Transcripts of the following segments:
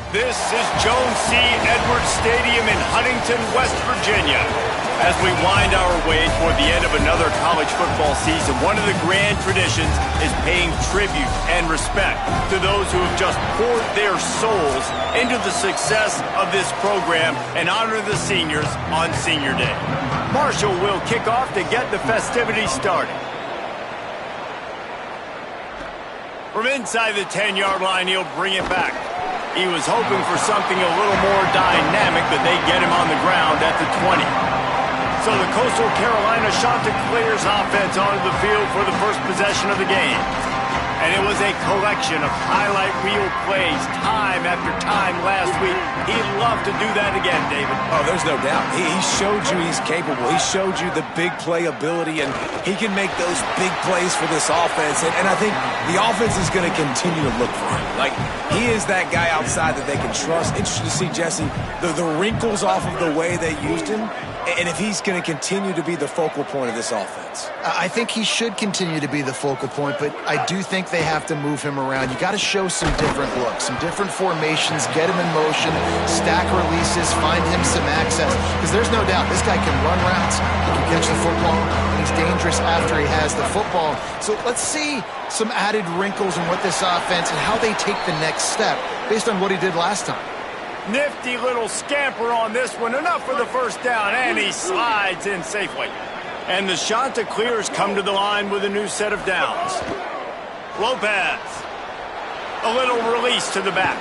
This is Jones C. Edwards Stadium in Huntington, West Virginia. As we wind our way toward the end of another college football season, one of the grand traditions is paying tribute and respect to those who have just poured their souls into the success of this program and honor the seniors on Senior Day. Marshall will kick off to get the festivities started. From inside the 10-yard line, he'll bring it back. He was hoping for something a little more dynamic, but they get him on the ground at the 20. So the Coastal Carolina Chanticleers offense onto the field for the first possession of the game. And it was a collection of highlight reel plays time after time last week. He'd love to do that again, David. Oh, there's no doubt. He showed you he's capable. He showed you the big play ability, and he can make those big plays for this offense. And I think the offense is going to continue to look for him. Like, he is that guy outside that they can trust. Interesting to see, Jesse, the wrinkles off of the way they used him, and if he's going to continue to be the focal point of this offense. I think he should continue to be the focal point, but I do think they have to move him around. You got to show some different looks, some different formations, get him in motion, stack releases, find him some access. Because there's no doubt this guy can run routes, he can catch the football, and he's dangerous after he has the football. So let's see some added wrinkles in what this offense and how they take the next step based on what he did last time. Nifty little scamper on this one. Enough for the first down, and he slides in safely. And the Chanticleers come to the line with a new set of downs. Lopez. A little release to the back.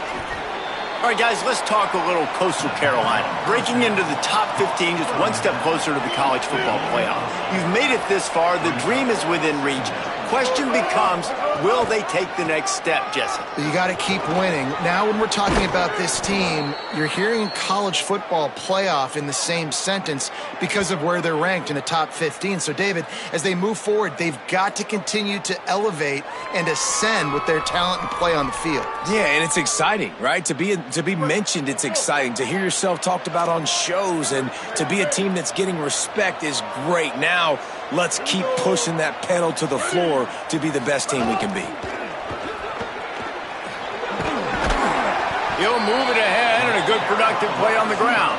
All right, guys, let's talk a little Coastal Carolina. Breaking into the top 15, just one step closer to the college football playoff. You've made it this far. The dream is within reach. Question becomes, will they take the next step, Jesse? You got to keep winning. Now when we're talking about this team, you're hearing college football playoff in the same sentence because of where they're ranked in the top 15. So, David, as they move forward, they've got to continue to elevate and ascend with their talent and play on the field. Yeah, and it's exciting, right? To be mentioned, it's exciting. To hear yourself talked about on shows and to be a team that's getting respect is great. Now, let's keep pushing that pedal to the floor to be the best team we can be. He'll move it ahead and a good productive play on the ground.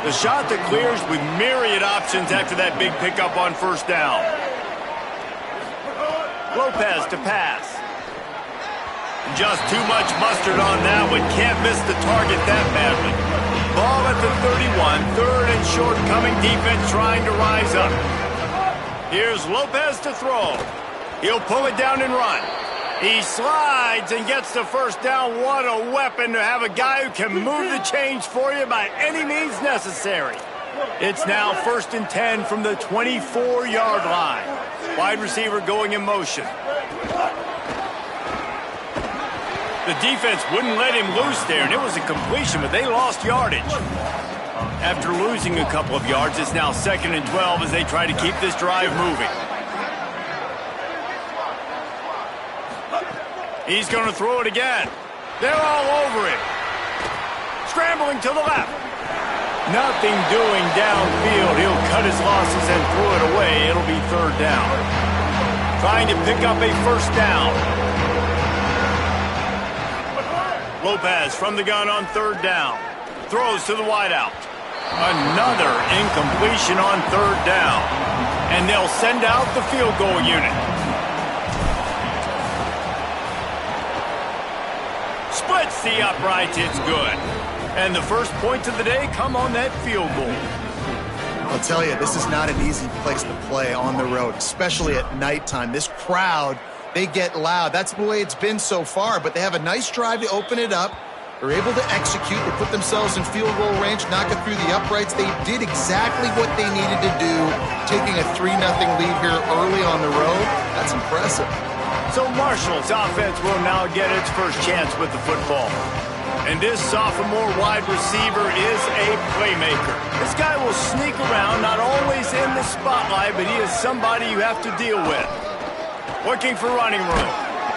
The Chanticleers with myriad options after that big pickup on first down. Lopez to pass. Just too much mustard on that one. Can't miss the target that badly. Ball at the 31. Third and short coming. Defense trying to rise up. Here's Lopez to throw. He'll pull it down and run. He slides and gets the first down. What a weapon to have a guy who can move the chains for you by any means necessary. It's now 1st and 10 from the 24-yard line. Wide receiver going in motion. The defense wouldn't let him loose there, and it was a completion, but they lost yardage. After losing a couple of yards, it's now 2nd and 12 as they try to keep this drive moving. He's going to throw it again. They're all over him. Scrambling to the left. Nothing doing downfield. He'll cut his losses and throw it away. It'll be 3rd down. Trying to pick up a first down. Lopez from the gun on 3rd down. Throws to the wideout. Another incompletion on 3rd down. And they'll send out the field goal unit. Splits the uprights. It's good. And the first points of the day come on that field goal. I'll tell you, this is not an easy place to play on the road, especially at nighttime. This crowd, they get loud. That's the way it's been so far, but they have a nice drive to open it up. They're able to execute. They put themselves in field goal range, knock it through the uprights. They did exactly what they needed to do, taking a 3-0 lead here early on the road. That's impressive. So Marshall's offense will now get its first chance with the football. And this sophomore wide receiver is a playmaker. This guy will sneak around, not always in the spotlight, but he is somebody you have to deal with. Looking for running room.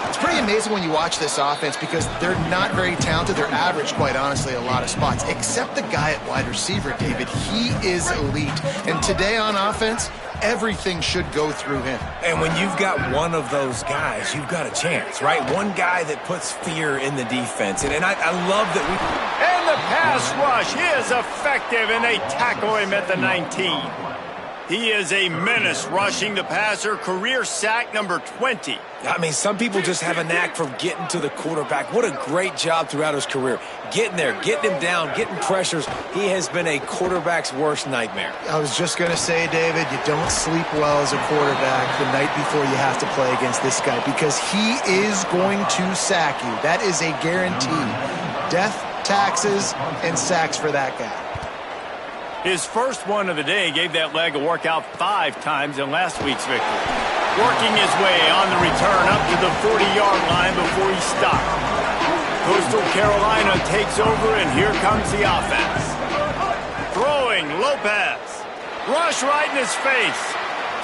It's pretty amazing when you watch this offense because they're not very talented. They're average, quite honestly, a lot of spots. Except the guy at wide receiver, David. He is elite. And today on offense, everything should go through him. And when you've got one of those guys, you've got a chance, right? One guy that puts fear in the defense. And I love that we... And the pass rush is effective, and they tackle him at the 19. He is a menace rushing the passer, career sack number 20. I mean, some people just have a knack for getting to the quarterback. What a great job throughout his career. Getting there, getting him down, getting pressures. He has been a quarterback's worst nightmare. I was just going to say, David, you don't sleep well as a quarterback the night before you have to play against this guy because he is going to sack you. That is a guarantee. Death, taxes, and sacks for that guy. His first one of the day gave that leg a workout 5 times in last week's victory. Working his way on the return up to the 40-yard line before he stopped. Coastal Carolina takes over, and here comes the offense. Throwing, Lopez. Rush right in his face.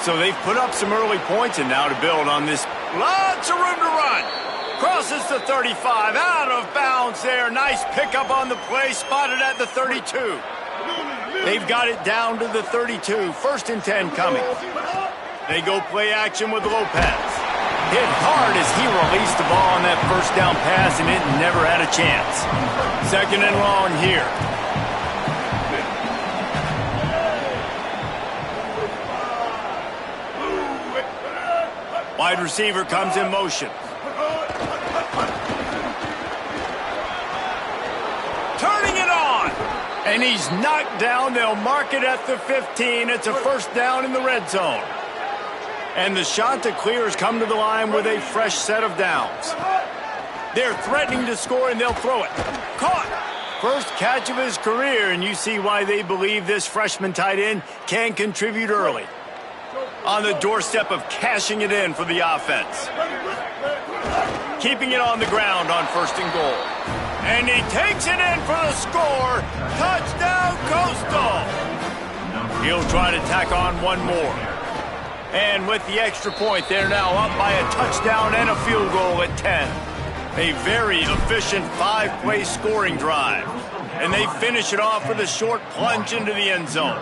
So they've put up some early points, and now to build on this. Lots of room to run. Crosses the 35, out of bounds there. Nice pickup on the play, spotted at the 32. They've got it down to the 32. 1st and 10 coming. They go play action with Lopez. Hit hard as he released the ball on that first down pass, and it never had a chance. 2nd and long here. Wide receiver comes in motion. Turning it on. And he's knocked down. They'll mark it at the 15. It's a 1st down in the red zone. And the shot to clear has come to the line with a fresh set of downs. They're threatening to score, and they'll throw it. Caught. First catch of his career, and you see why they believe this freshman tight end can contribute early. On the doorstep of cashing it in for the offense. Keeping it on the ground on 1st and goal. And he takes it in for the score. Touchdown, Coastal. He'll try to tack on one more. And with the extra point, they're now up by a touchdown and a field goal at 10. A very efficient 5-play scoring drive. And they finish it off with a short plunge into the end zone.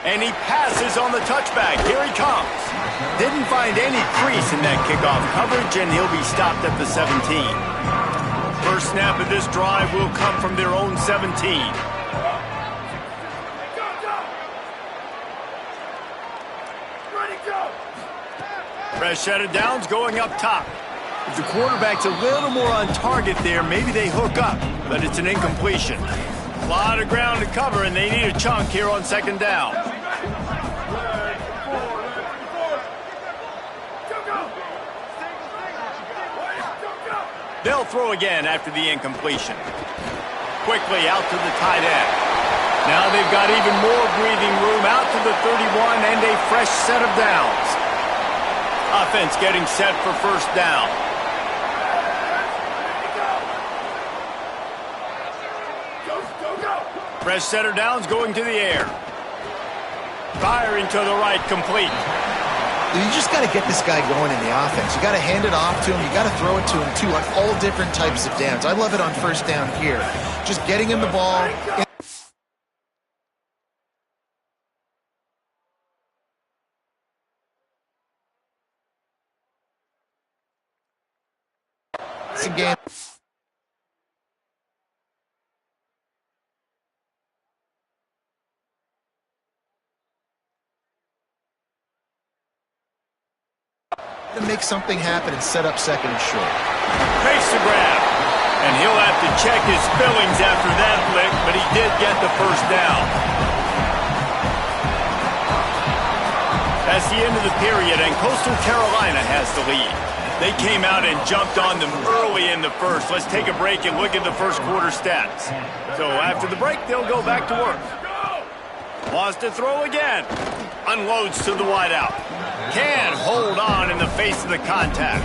And he passes on the touchback. Here he comes. Didn't find any crease in that kickoff coverage, and he'll be stopped at the 17. First snap of this drive will come from their own 17. Fresh set of downs going up top. If the quarterback's a little more on target there, maybe they hook up, but it's an incompletion. A lot of ground to cover, and they need a chunk here on 2nd down. They'll throw again after the incompletion. Quickly out to the tight end. Now they've got even more breathing room out to the 31 and a fresh set of downs. Offense getting set for 1st down. Fresh set of downs going to the air. Firing to the right, complete. You just got to get this guy going in the offense. You got to hand it off to him. You got to throw it to him, too, on all different types of downs. I love it on 1st down here. Just getting him the ball. It's a game. To make something happen and set up 2nd and short. Face the grab. And he'll have to check his fillings after that lick, but he did get the 1st down. That's the end of the period, and Coastal Carolina has the lead. They came out and jumped on them early in the 1st. Let's take a break and look at the 1st quarter stats. So after the break, they'll go back to work. Wants to throw again. Unloads to the wideout. Can hold on in the face of the contact.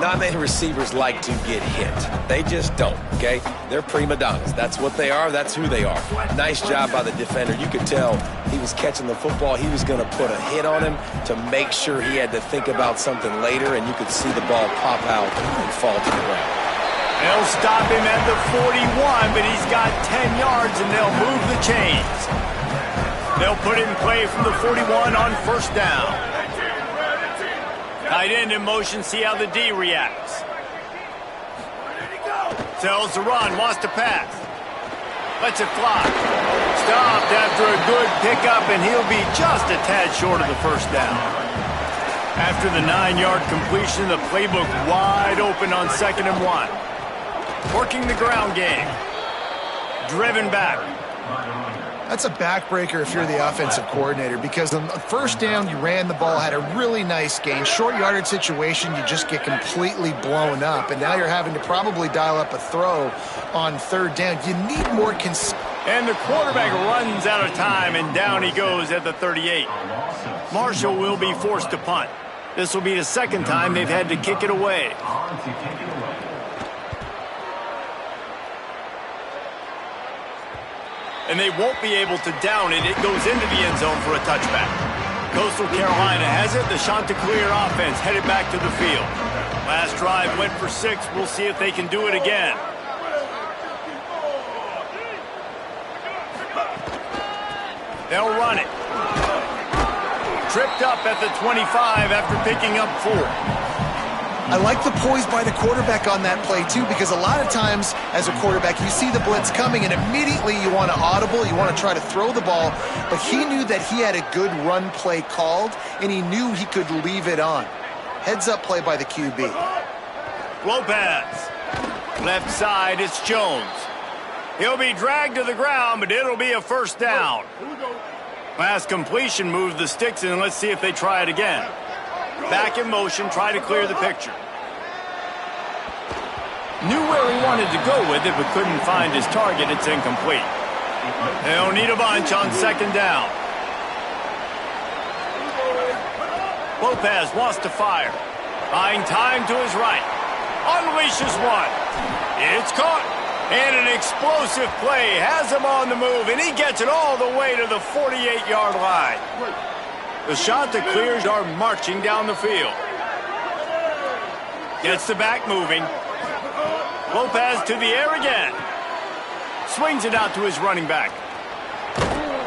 Not many receivers like to get hit. They just don't, okay? They're prima donnas. That's what they are. That's who they are. Nice job by the defender. You could tell he was catching the football. He was going to put a hit on him to make sure he had to think about something later, and you could see the ball pop out and fall to the ground. They'll stop him at the 41, but he's got 10 yards, and they'll move the chains. They'll put it in play from the 41 on first down. Tight end in motion, see how the D reacts. Tells the run, wants to pass. Lets it fly. Stopped after a good pickup, and he'll be just a tad short of the first down. After the 9-yard completion, the playbook wide open on 2nd and 1. Working the ground game. Driven back. That's a backbreaker if you're the offensive coordinator, because on the first down, you ran the ball, had a really nice gain. Short yardage situation, you just get completely blown up, and now you're having to probably dial up a throw on 3rd down. You need more And the quarterback runs out of time, and down he goes at the 38. Marshall will be forced to punt. This will be the 2nd time they've had to kick it away. And they won't be able to down it. It goes into the end zone for a touchback. Coastal Carolina has it. The Chanticleer offense headed back to the field. Last drive went for 6. We'll see if they can do it again. They'll run it. Tripped up at the 25 after picking up 4. I like the poise by the quarterback on that play, too, because a lot of times as a quarterback, you see the blitz coming, and immediately you want to audible, you want to try to throw the ball, but he knew that he had a good run play called, and he knew he could leave it on. Heads-up play by the QB. Lopez. Left side, it's Jones. He'll be dragged to the ground, but it'll be a first down. Last completion moved the sticks, and let's see if they try it again. Back in motion, try to clear the picture. Knew where he wanted to go with it, but couldn't find his target. It's incomplete. They'll need a bunch on 2nd down. Lopez wants to fire. Buying time to his right. Unleashes one. It's caught. And an explosive play has him on the move, and he gets it all the way to the 48-yard line. The Chanticleers are marching down the field. Gets the back moving. Lopez to the air again. Swings it out to his running back.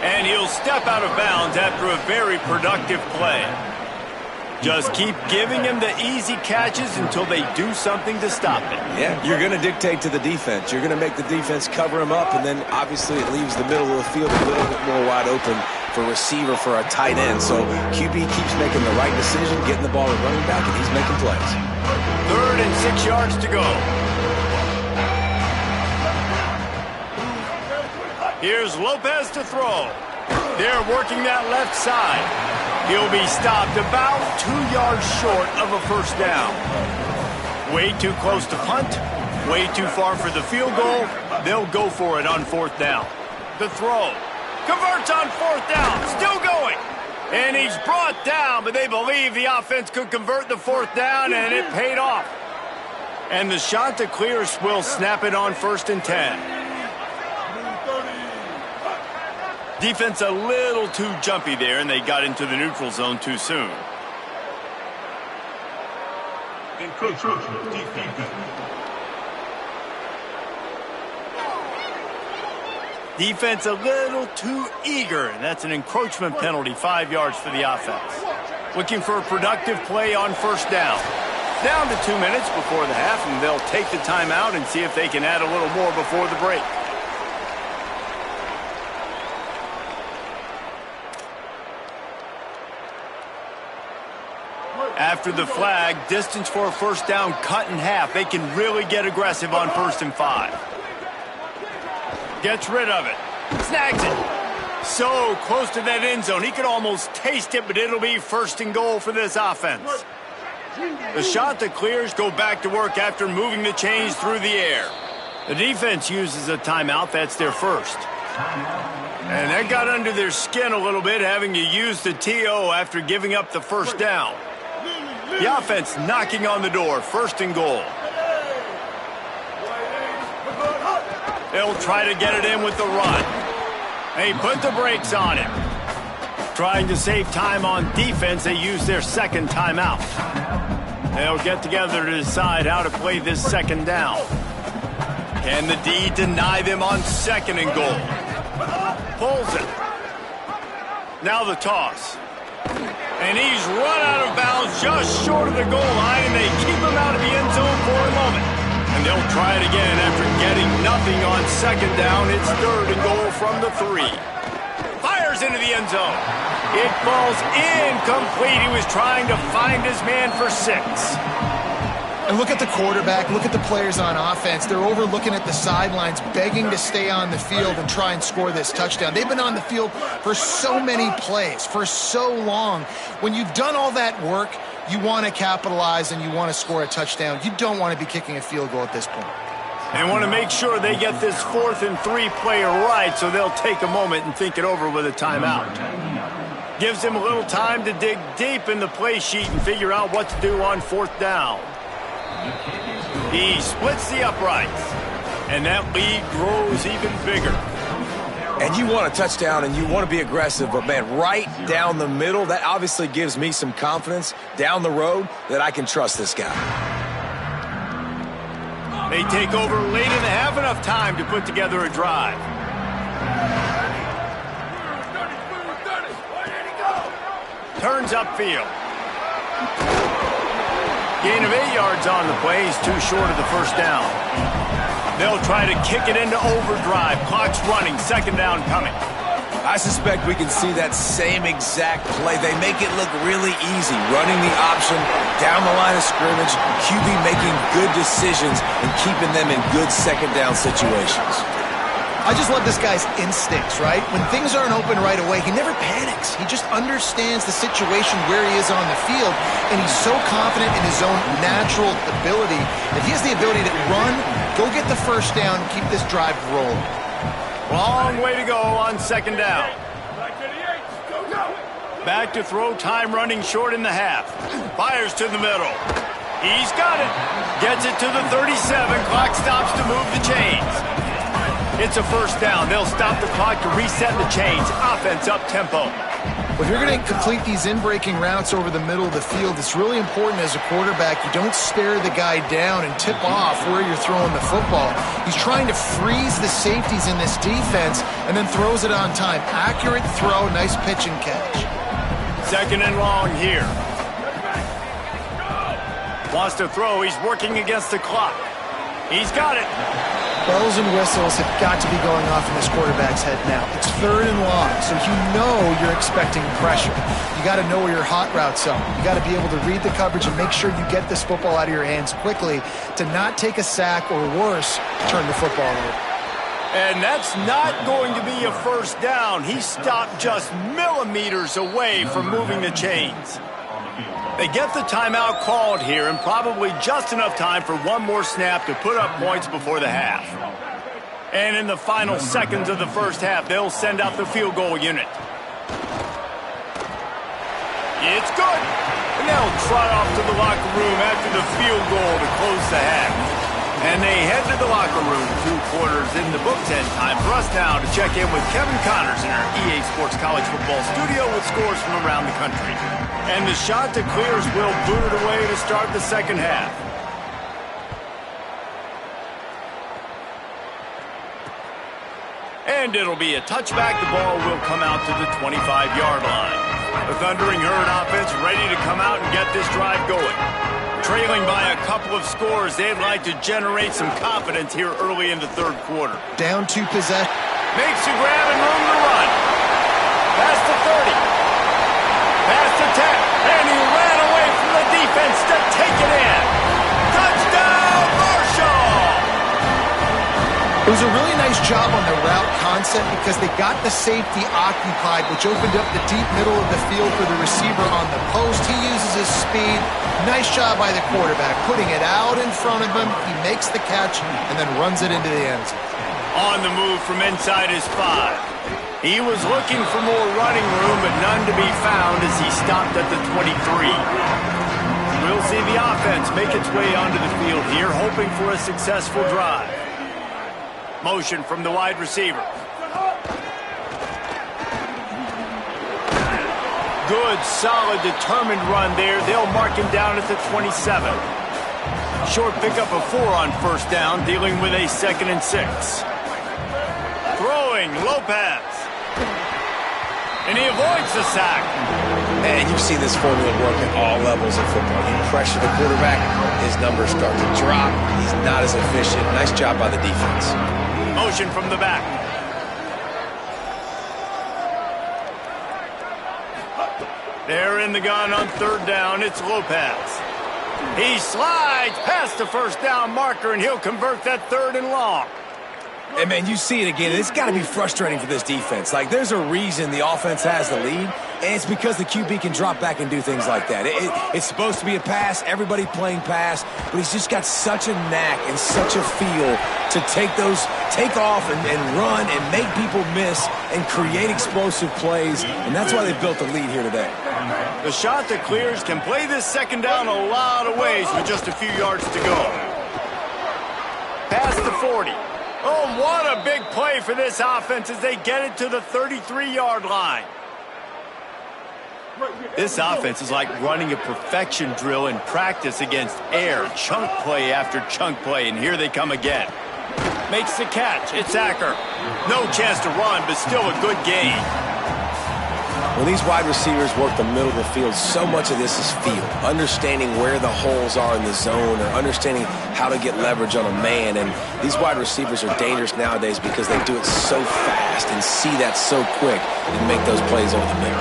And he'll step out of bounds after a very productive play. Just keep giving him the easy catches until they do something to stop it. Yeah, you're going to dictate to the defense. You're going to make the defense cover him up, and then obviously it leaves the middle of the field a little bit more wide open for receiver, for a tight end. So QB keeps making the right decision, getting the ball to running back, and he's making plays. 3rd and 6 yards to go. Here's Lopez to throw. They're working that left side. He'll be stopped about 2 yards short of a first down. Way too close to punt. Way too far for the field goal. They'll go for it on 4th down. The throw. Converts on 4th down. Still going. And he's brought down, but they believe the offense could convert the 4th down, and it paid off. And the Chanticleers will snap it on 1st and 10. Defense a little too jumpy there, and they got into the neutral zone too soon. Defense a little too eager. That's an encroachment penalty, 5 yards for the offense. Looking for a productive play on 1st down. Down to 2 minutes before the half, and they'll take the timeout and see if they can add a little more before the break. After the flag, distance for a first down cut in half. They can really get aggressive on 1st and 5. Gets rid of it. Snags it. So close to that end zone. He could almost taste it, but it'll be 1st and goal for this offense. The Chanticleers go back to work after moving the chains through the air. The defense uses a timeout. That's their first. And that got under their skin a little bit, having to use the TO after giving up the first down. The offense knocking on the door, 1st and goal. They'll try to get it in with the run. They put the brakes on him. Trying to save time on defense, they use their 2nd timeout. They'll get together to decide how to play this 2nd down. Can the D deny them on 2nd and goal? Pulls it. Now the toss. And he's run out of bounds just short of the goal line, and they keep him out of the end zone for a moment. And they'll try it again after getting nothing on second down. It's 3rd and goal from the 3. Fires into the end zone. It falls incomplete. He was trying to find his man for 6. And look at the quarterback, look at the players on offense. They're over looking at the sidelines, begging to stay on the field and try and score this touchdown. They've been on the field for so many plays, for so long. When you've done all that work, you want to capitalize and you want to score a touchdown. You don't want to be kicking a field goal at this point. They want to make sure they get this 4th and 3 play right, so they'll take a moment and think it over with a timeout. Gives him a little time to dig deep in the play sheet and figure out what to do on 4th down. He splits the uprights, and that lead grows even bigger. And you want a touchdown and you want to be aggressive, but man, right down the middle, that obviously gives me some confidence down the road that I can trust this guy. They take over late in the half, enough time to put together a drive. Turns upfield. Gain of 8 yards on the play. He's too short of the 1st down. They'll try to kick it into overdrive. Clock's running. 2nd down coming. I suspect we can see that same exact play. They make it look really easy, running the option down the line of scrimmage, QB making good decisions and keeping them in good 2nd down situations. I just love this guy's instincts, right? When things aren't open right away, he never panics. He just understands the situation where he is on the field, and he's so confident in his own natural ability that he has the ability to run, go get the 1st down, and keep this drive rolling. Long way to go on 2nd down. Back to throw, time running short in the half. Fires to the middle. He's got it. Gets it to the 37. Clock stops to move the chains. It's a 1st down. They'll stop the clock to reset the chains. Offense up tempo. If you're going to complete these in-breaking routes over the middle of the field, it's really important as a quarterback you don't stare the guy down and tip off where you're throwing the football. He's trying to freeze the safeties in this defense and then throws it on time. Accurate throw, nice pitch and catch. 2nd and long here. Wants to throw. He's working against the clock. He's got it. Bells and whistles have got to be going off in this quarterback's head now. It's 3rd and long, so you know you're expecting pressure. You got to know where your hot routes are. You got to be able to read the coverage and make sure you get this football out of your hands quickly to not take a sack or worse, turn the football over. And that's not going to be a 1st down. He stopped just millimeters away from moving the chains. They get the timeout called here, and probably just enough time for one more snap to put up points before the half. And in the final seconds of the 1st half, they'll send out the field goal unit. It's good. And they'll trot off to the locker room after the field goal to close the half. And they head to the locker room, 2 quarters in the books, and time for us now to check in with Kevin Connors in our EA Sports College Football studio with scores from around the country. And the shot to clears will boot it away to start the 2nd half. And it'll be a touchback. The ball will come out to the 25-yard line. The Thundering Herd offense ready to come out and get this drive going. Trailing by a couple of scores, they'd like to generate some confidence here early in the 3rd quarter. Down 2 possessions. Makes a grab and room to run. Past the 30. Past the 10. And he ran away from the defense to take it in. Touchdown, Marshall! It was a really nice job on the route concept because they got the safety occupied, which opened up the deep middle of the field for the receiver on the post. He uses his speed. Nice job by the quarterback, putting it out in front of him. He makes the catch and then runs it into the end zone. On the move from inside his 5. He was looking for more running room, but none to be found as he stopped at the 23. We'll see the offense make its way onto the field here, hoping for a successful drive. Motion from the wide receiver. Good, solid, determined run there. They'll mark him down at the 27. Short pickup of 4 on 1st down, dealing with a 2nd and 6. Throwing, Lopez. And he avoids the sack. Man, you've seen this formula work at all levels of football. You pressure the quarterback, his numbers start to drop. He's not as efficient. Nice job by the defense. Motion from the back. They're in the gun on third down. It's Lopez. He slides past the first down marker, and he'll convert that third and long. And, man, you see it again. It's got to be frustrating for this defense. Like, there's a reason the offense has the lead, and it's because the QB can drop back and do things like that. It's supposed to be a pass, everybody playing pass, but he's just got such a knack and such a feel to take off and run and make people miss and create explosive plays, and that's why they've built the lead here today. The shot that clears can play this second down a lot of ways with just a few yards to go. Past the 40. Oh, what a big play for this offense as they get it to the 33-yard line. This offense is like running a perfection drill in practice against air. Chunk play after chunk play, and here they come again. Makes the catch. It's Acker. No chance to run, but still a good gain. When these wide receivers work the middle of the field, so much of this is feel. Understanding where the holes are in the zone or understanding how to get leverage on a man. And these wide receivers are dangerous nowadays because they do it so fast and see that so quick and make those plays over the middle.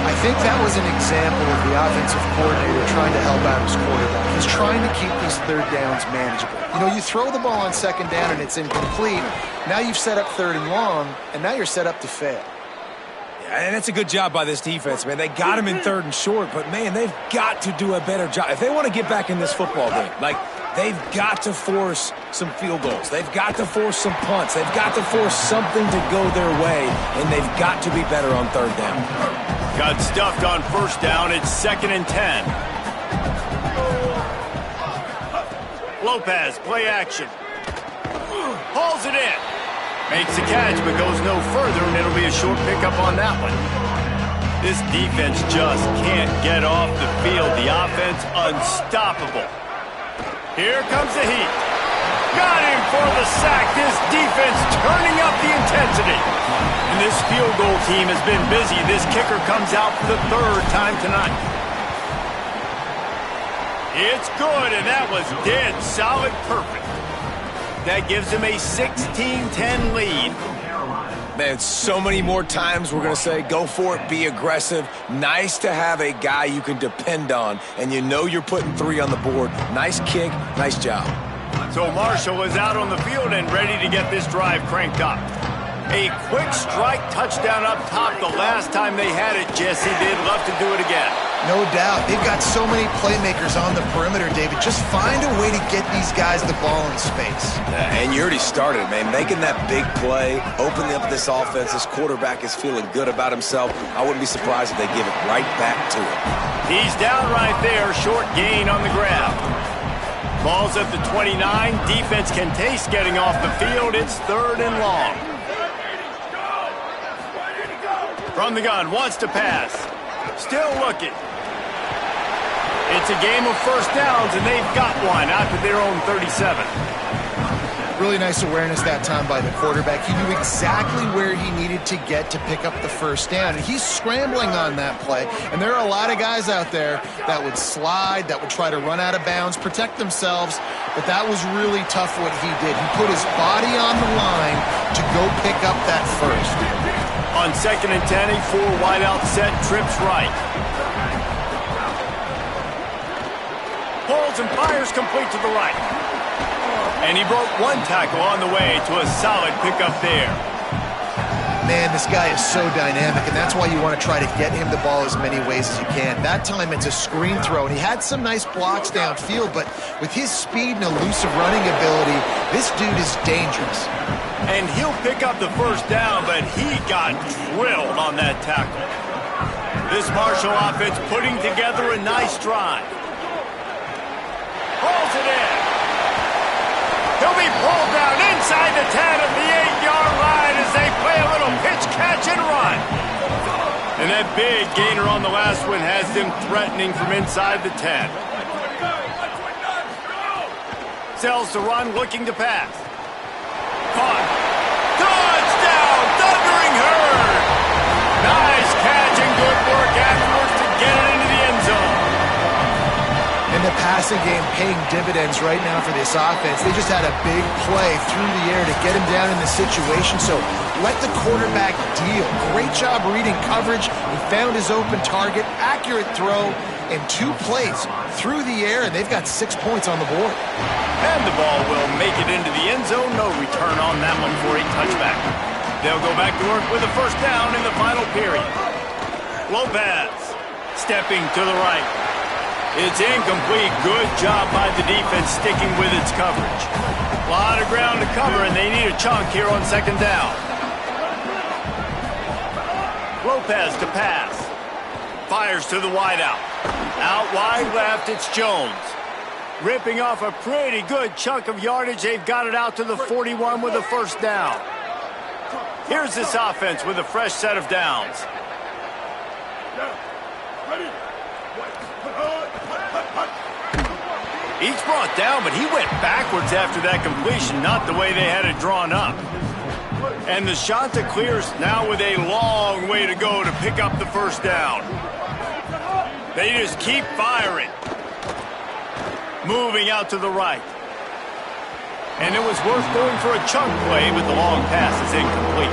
I think that was an example of the offensive coordinator trying to help out his quarterback. He's trying to keep these third downs manageable. You know, you throw the ball on second down and it's incomplete. Now you've set up third and long, and now you're set up to fail. And that's a good job by this defense, man. They got him in third and short, but, man, they've got to do a better job. If they want to get back in this football game, like, they've got to force some field goals. They've got to force some punts. They've got to force something to go their way, and they've got to be better on third down. Got stuffed on first down. It's 2nd and 10. Lopez, play action. Hauls it in. Makes the catch, but goes no further, and it'll be a short pickup on that one. This defense just can't get off the field. The offense unstoppable. Here comes the heat. Got him for the sack. This defense turning up the intensity. And this field goal team has been busy. This kicker comes out for the third time tonight. It's good, and that was dead solid perfect. That gives him a 16-10 lead. Man, so many more times we're going to say, go for it, be aggressive. Nice to have a guy you can depend on, and you know you're putting 3 on the board. Nice kick, nice job. So Marshall is out on the field and ready to get this drive cranked up. A quick strike touchdown up top the last time they had it, Jesse. They'd love to do it again. No doubt. They've got so many playmakers on the perimeter, David. Just find a way to get these guys the ball in space. And you already started, man. Making that big play, opening up this offense. This quarterback is feeling good about himself. I wouldn't be surprised if they give it right back to him. He's down right there. Short gain on the grab. Ball's at the 29. Defense can taste getting off the field. It's 3rd and long. From the gun, wants to pass. Still looking. It's a game of first downs, and they've got one out to their own 37. Really nice awareness that time by the quarterback. He knew exactly where he needed to get to pick up the first down. And he's scrambling on that play. And there are a lot of guys out there that would slide, that would try to run out of bounds, protect themselves. But that was really tough what he did. He put his body on the line to go pick up that first. On 2nd and 10, a 4-wideout set, trips right. Pulls and fires complete to the right. And he broke one tackle on the way to a solid pickup there. Man, this guy is so dynamic, and that's why you want to try to get him the ball as many ways as you can. That time it's a screen throw, and he had some nice blocks downfield, but with his speed and elusive running ability, this dude is dangerous. And he'll pick up the first down, but he got drilled on that tackle. This Marshall offense putting together a nice drive. Pulls it in. He'll be pulled down inside the 10 at the 8-yard line as they play a little pitch, catch, and run. And that big gainer on the last one has them threatening from inside the 10. Sells to run, looking to pass. Caught. Touchdown, Thundering Herd. Nice catch and good work afterwards to get it into the end zone. And the passing game paying dividends right now for this offense. They just had a big play through the air to get him down in the situation. So let the quarterback deal. Great job reading coverage. He found his open target, accurate throw, and 2 plays through the air, and they've got 6 points on the board. And the ball will make it into the end zone. No return on that one for a touchback. They'll go back to work with a first down in the final period. Lopez stepping to the right. It's incomplete. Good job by the defense sticking with its coverage. A lot of ground to cover, and they need a chunk here on second down. Lopez to pass. Fires to the wideout. Out wide left, it's Jones. Ripping off a pretty good chunk of yardage. They've got it out to the 41 with a first down. Here's this offense with a fresh set of downs. Each brought down, but he went backwards after that completion, not the way they had it drawn up. And the Chanticleers now with a long way to go to pick up the first down. They just keep firing. Moving out to the right. And it was worth going for a chunk play, but the long pass is incomplete.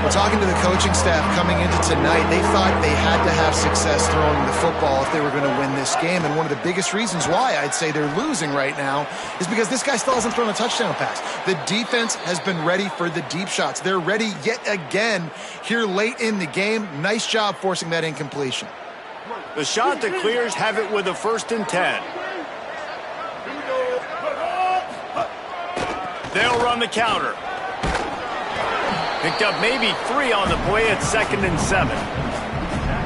Well, talking to the coaching staff coming into tonight, they thought they had to have success throwing the football if they were going to win this game. And one of the biggest reasons why I'd say they're losing right now is because this guy still hasn't thrown a touchdown pass. The defense has been ready for the deep shots. They're ready yet again here late in the game. Nice job forcing that incompletion. The Chanticleers have it with a 1st and 10. They'll run the counter. Picked up maybe 3 on the play at 2nd and 7.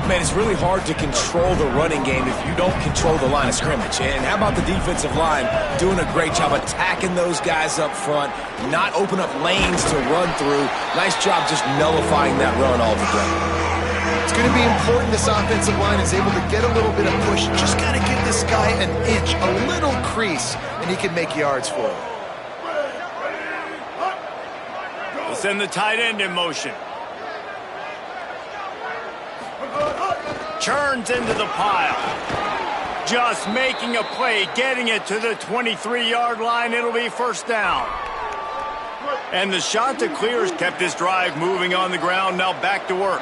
Man, it's really hard to control the running game if you don't control the line of scrimmage. And how about the defensive line doing a great job attacking those guys up front, not open up lanes to run through. Nice job just nullifying that run altogether. It's going to be important this offensive line is able to get a little bit of push. Just got to give this guy an inch, a little crease, and he can make yards for it. We'll send the tight end in motion. Churns into the pile. Just making a play, getting it to the 23-yard line. It'll be first down. And the Chanticleers kept this drive moving on the ground. Now back to work.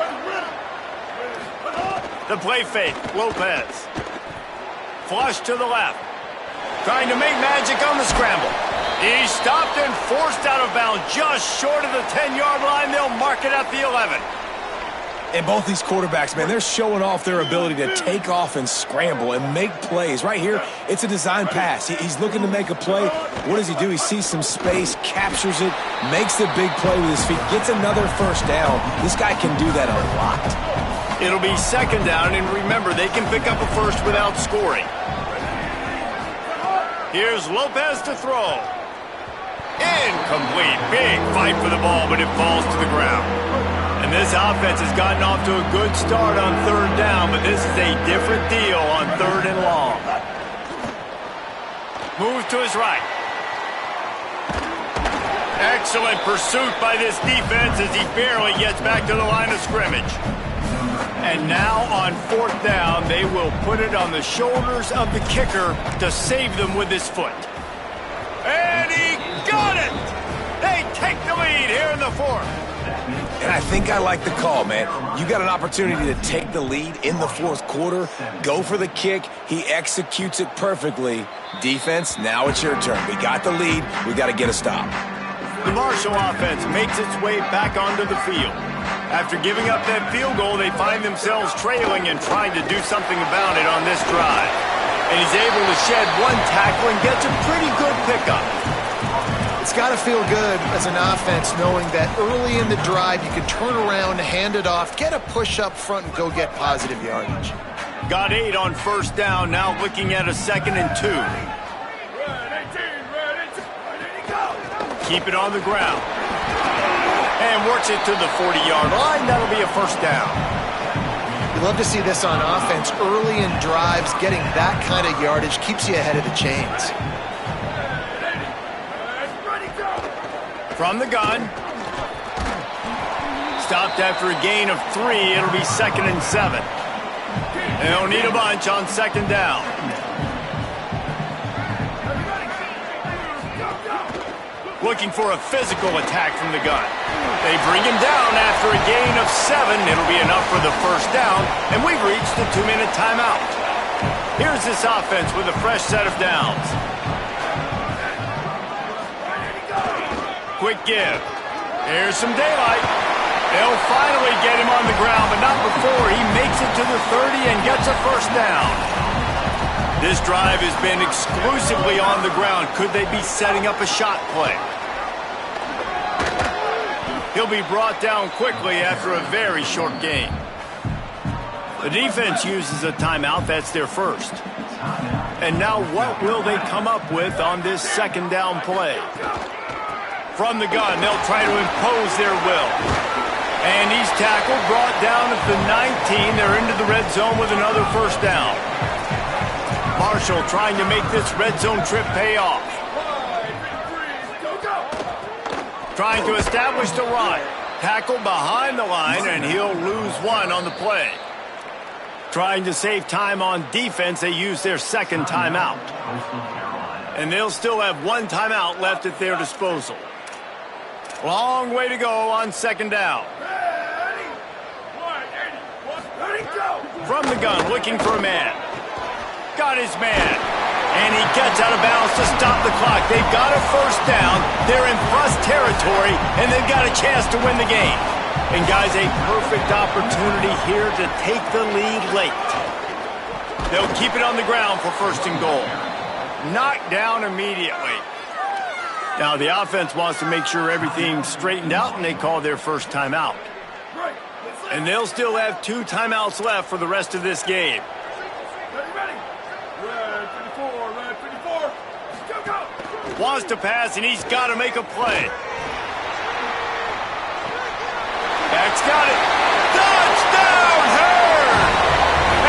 The play fake, Lopez. Flush to the left. Trying to make magic on the scramble. He stopped and forced out of bounds just short of the 10-yard line. They'll mark it at the 11. And both these quarterbacks, man, they're showing off their ability to take off and scramble and make plays. Right here, it's a design pass. He's looking to make a play. What does he do? He sees some space, captures it, makes the big play with his feet, gets another first down. This guy can do that a lot. It'll be second down, and remember, they can pick up a first without scoring. Here's Lopez to throw. Incomplete. Big fight for the ball, but it falls to the ground. And this offense has gotten off to a good start on third down, but this is a different deal on 3rd and long. Move to his right. Excellent pursuit by this defense as he barely gets back to the line of scrimmage. And now on 4th down, they will put it on the shoulders of the kicker to save them with his foot. And he got it! They take the lead here in the 4th. And I think I like the call, man. You got an opportunity to take the lead in the 4th quarter. Go for the kick. He executes it perfectly. Defense, now it's your turn. We got the lead. We got to get a stop. The Marshall offense makes its way back onto the field. After giving up that field goal, they find themselves trailing and trying to do something about it on this drive. And he's able to shed one tackle and gets a pretty good pickup. It's got to feel good as an offense knowing that early in the drive you can turn around, hand it off, get a push up front, and go get positive yardage. Got 8 on first down, now looking at a 2nd and 2. Keep it on the ground. And works it to the 40-yard line. That'll be a first down. You love to see this on offense. Early in drives, getting that kind of yardage keeps you ahead of the chains. From the gun. Stopped after a gain of 3. It'll be 2nd and 7. They'll need a bunch on 2nd down. Looking for a physical attack from the gun. They bring him down after a gain of 7. It'll be enough for the 1st down, and we've reached the 2-minute timeout. Here's this offense with a fresh set of downs. Quick give. Here's some daylight. They'll finally get him on the ground, but not before he makes it to the 30 and gets a 1st down. This drive has been exclusively on the ground. Could they be setting up a shot play? He'll be brought down quickly after a very short game. The defense uses a timeout. That's their first. And now what will they come up with on this 2nd down play? From the gun, they'll try to impose their will. And he's tackled, brought down at the 19. They're into the red zone with another 1st down. Marshall trying to make this red zone trip pay off. Trying to establish the run. Tackle behind the line, and he'll lose 1 on the play. Trying to save time on defense, they use their 2nd timeout. And they'll still have 1 timeout left at their disposal. Long way to go on 2nd down. From the gun, looking for a man. Got his man. And he gets out of bounds to stop the clock. They've got a 1st down. They're in plus territory, and they've got a chance to win the game. And, guys, a perfect opportunity here to take the lead late. They'll keep it on the ground for 1st and goal. Knocked down immediately. Now, the offense wants to make sure everything's straightened out, and they call their 1st timeout. And they'll still have 2 timeouts left for the rest of this game. Wants to pass, and he's got to make a play. Back's got it. Touchdown, Hurd!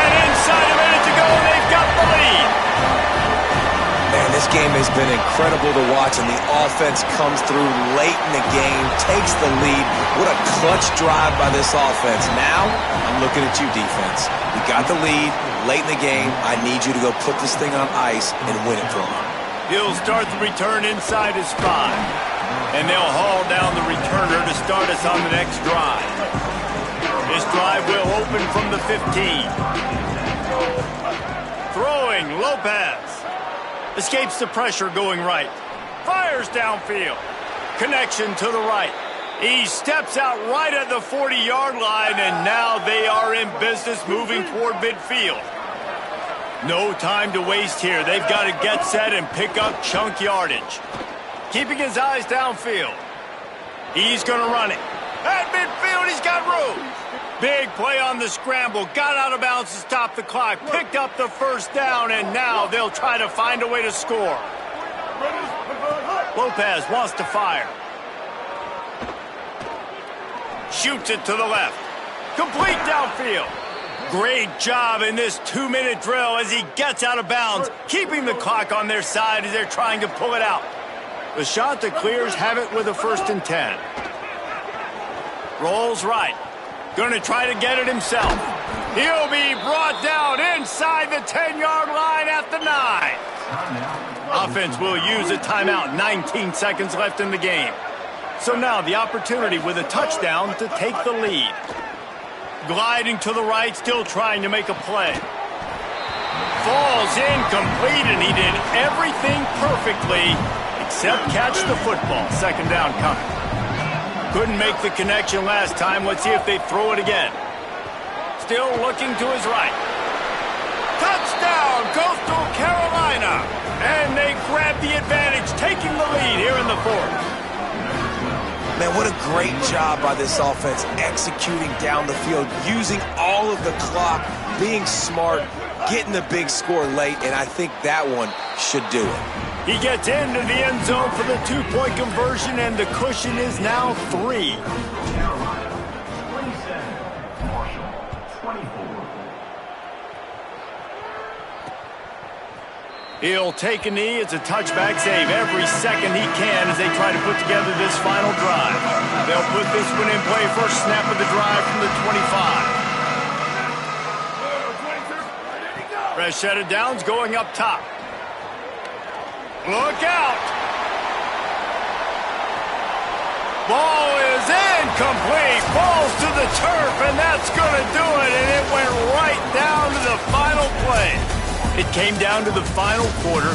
And inside a minute to go, they've got the lead. Man, this game has been incredible to watch, and the offense comes through late in the game, takes the lead. What a clutch drive by this offense. Now, I'm looking at you, defense. We got the lead late in the game. I need you to go put this thing on ice and win it for me. He'll start the return inside his 5. And they'll haul down the returner to start us on the next drive. This drive will open from the 15. Throwing, Lopez. Escapes the pressure going right. Fires downfield. Connection to the right. He steps out right at the 40-yard line, and now they are in business moving toward midfield. No time to waste here. They've got to get set and pick up chunk yardage. Keeping his eyes downfield. He's going to run it. At midfield, he's got room. Big play on the scramble. Got out of bounds to stop the clock. Picked up the 1st down, and now they'll try to find a way to score. Lopez wants to fire. Shoots it to the left. Complete downfield. Great job in this 2-minute drill as he gets out of bounds, keeping the clock on their side as they're trying to pull it out. The shot that clears have it with a 1st and 10. Rolls right. Going to try to get it himself. He'll be brought down inside the 10-yard line at the 9. Offense will use a timeout. 19 seconds left in the game. So now the opportunity with a touchdown to take the lead. Gliding to the right, still trying to make a play. Falls incomplete, and he did everything perfectly except catch the football. 2nd down coming. Couldn't make the connection last time. Let's see if they throw it again. Still looking to his right. Touchdown, Coastal Carolina. And they grab the advantage, taking the lead here in the 4th. Man, what a great job by this offense executing down the field, using all of the clock, being smart, getting the big score late, and I think that one should do it. He gets into the end zone for the 2-point conversion, and the cushion is now 3. He'll take a knee. It's a touchback save every second he can as they try to put together this final drive. They'll put this one in play. First snap of the drive from the 25. Fresh set of downs going up top. Look out. Ball is incomplete. Falls to the turf, and that's going to do it. And it went right down to the final play. It came down to the final quarter.